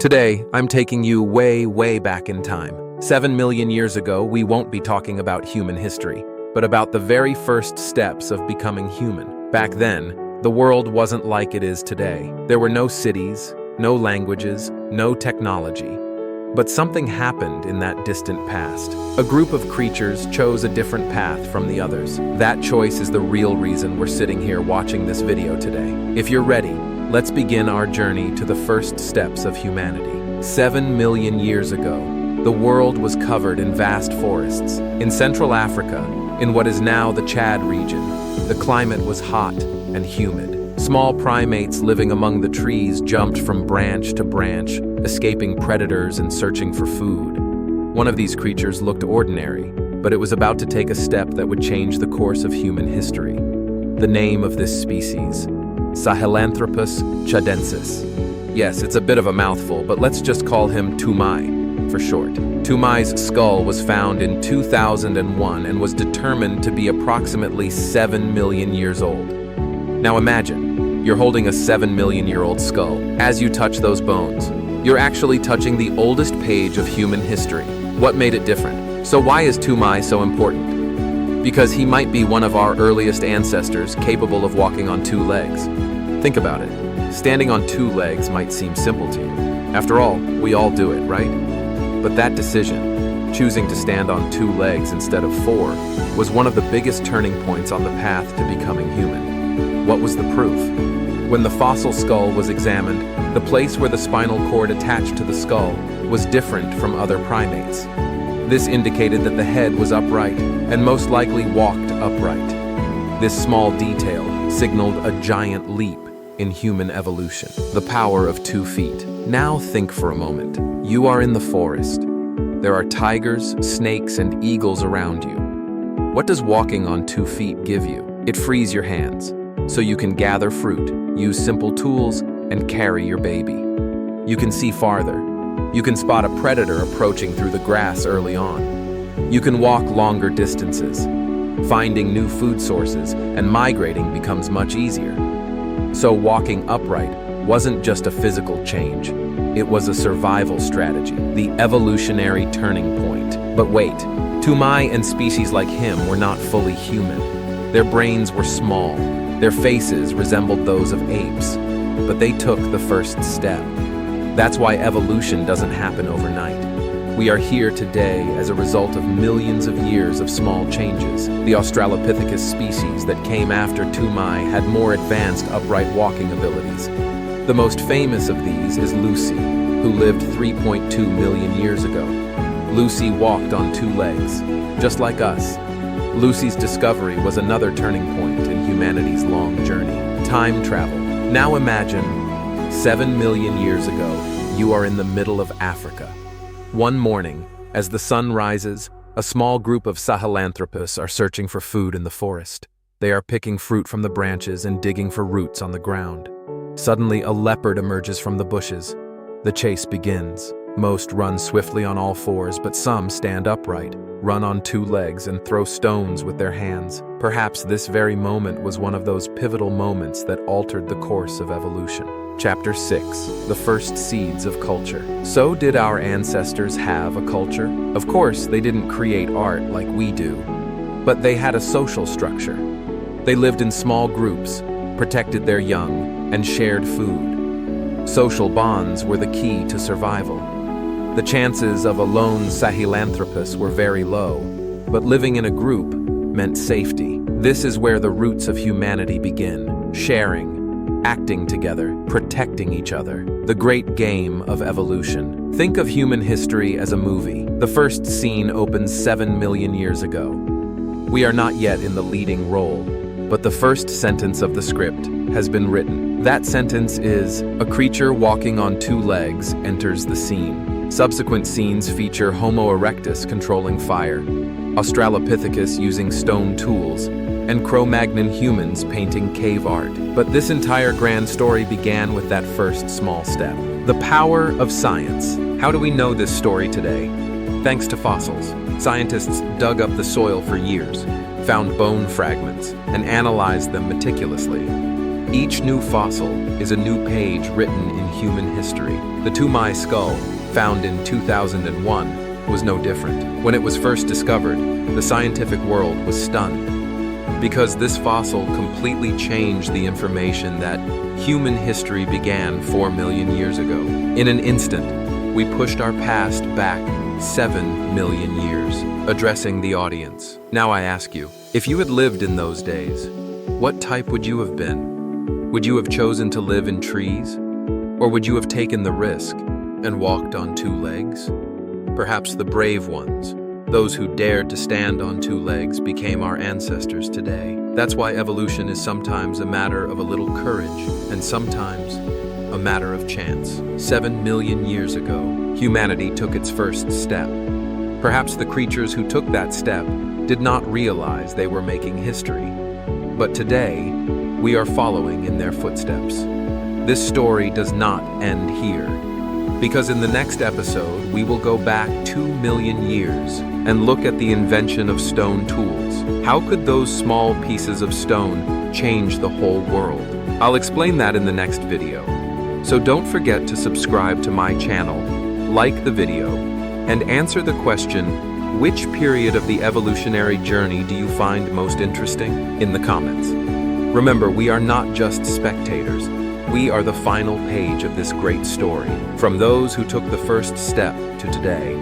Today, I'm taking you way, way back in time. 7 million years ago, we won't be talking about human history, but about the very first steps of becoming human. Back then, the world wasn't like it is today. There were no cities, no languages, no technology. But something happened in that distant past. A group of creatures chose a different path from the others. That choice is the real reason we're sitting here watching this video today. If you're ready, let's begin our journey to the first steps of humanity. 7 million years ago, the world was covered in vast forests. In Central Africa, in what is now the Chad region, the climate was hot and humid. Small primates living among the trees jumped from branch to branch, escaping predators and searching for food. One of these creatures looked ordinary, but it was about to take a step that would change the course of human history. The name of this species: Sahelanthropus chadensis. Yes, it's a bit of a mouthful, but let's just call him Toumai for short. Toumai's skull was found in 2001 and was determined to be approximately 7 million years old. Now imagine, you're holding a 7 million year old skull. As you touch those bones, you're actually touching the oldest page of human history. What made it different? So why is Toumai so important? Because he might be one of our earliest ancestors capable of walking on 2 legs. Think about it. Standing on 2 legs might seem simple to you. After all, we all do it, right? But that decision, choosing to stand on 2 legs instead of 4, was one of the biggest turning points on the path to becoming human. What was the proof? When the fossil skull was examined, the place where the spinal cord attached to the skull was different from other primates. This indicated that the head was upright and most likely walked upright. This small detail signaled a giant leap in human evolution. The power of 2 feet. Now think for a moment. You are in the forest. There are tigers, snakes, and eagles around you. What does walking on 2 feet give you? It frees your hands, so you can gather fruit, use simple tools, and carry your baby. You can see farther. You can spot a predator approaching through the grass early on. You can walk longer distances. Finding new food sources and migrating becomes much easier. So walking upright wasn't just a physical change. It was a survival strategy, the evolutionary turning point. But wait, Toumai and species like him were not fully human. Their brains were small. Their faces resembled those of apes, but they took the first step. That's why evolution doesn't happen overnight. We are here today as a result of millions of years of small changes. The Australopithecus species that came after Toumai had more advanced upright walking abilities. The most famous of these is Lucy, who lived 3.2 million years ago. Lucy walked on 2 legs, just like us. Lucy's discovery was another turning point in humanity's long journey. Time travel. Now imagine, 7 million years ago, you are in the middle of Africa. One morning, as the sun rises, a small group of Sahelanthropus are searching for food in the forest. They are picking fruit from the branches and digging for roots on the ground. Suddenly, a leopard emerges from the bushes. The chase begins. Most run swiftly on all 4s, but some stand upright, run on 2 legs, and throw stones with their hands. Perhaps this very moment was one of those pivotal moments that altered the course of evolution. Chapter 6. The first seeds of culture. So did our ancestors have a culture? Of course, they didn't create art like we do, but they had a social structure. They lived in small groups, protected their young, and shared food. Social bonds were the key to survival. The chances of a lone Sahelanthropus were very low, but living in a group meant safety. This is where the roots of humanity begin: sharing, acting together, protecting each other. The great game of evolution. Think of human history as a movie. The first scene opens 7 million years ago. We are not yet in the leading role, but the first sentence of the script has been written. That sentence is, a creature walking on 2 legs enters the scene. Subsequent scenes feature Homo erectus controlling fire, Australopithecus using stone tools, and Cro-Magnon humans painting cave art. But this entire grand story began with that first small step. The power of science. How do we know this story today? Thanks to fossils. Scientists dug up the soil for years, found bone fragments, and analyzed them meticulously. Each new fossil is a new page written in human history. The Tumai skull, found in 2001, was no different. When it was first discovered, the scientific world was stunned, because this fossil completely changed the information that human history began 4 million years ago. In an instant, we pushed our past back 7 million years, addressing the audience. Now I ask you, if you had lived in those days, what type would you have been? Would you have chosen to live in trees? Or would you have taken the risk and walked on 2 legs? Perhaps the brave ones, those who dared to stand on 2 legs, became our ancestors today. That's why evolution is sometimes a matter of a little courage and sometimes a matter of chance. 7 million years ago, humanity took its first step. Perhaps the creatures who took that step did not realize they were making history. But today, we are following in their footsteps. This story does not end here, because in the next episode, we will go back 2 million years and look at the invention of stone tools. How could those small pieces of stone change the whole world? I'll explain that in the next video. So don't forget to subscribe to my channel, like the video, and answer the question, which period of the evolutionary journey do you find most interesting? In the comments. Remember, we are not just spectators. We are the final page of this great story, from those who took the first step to today.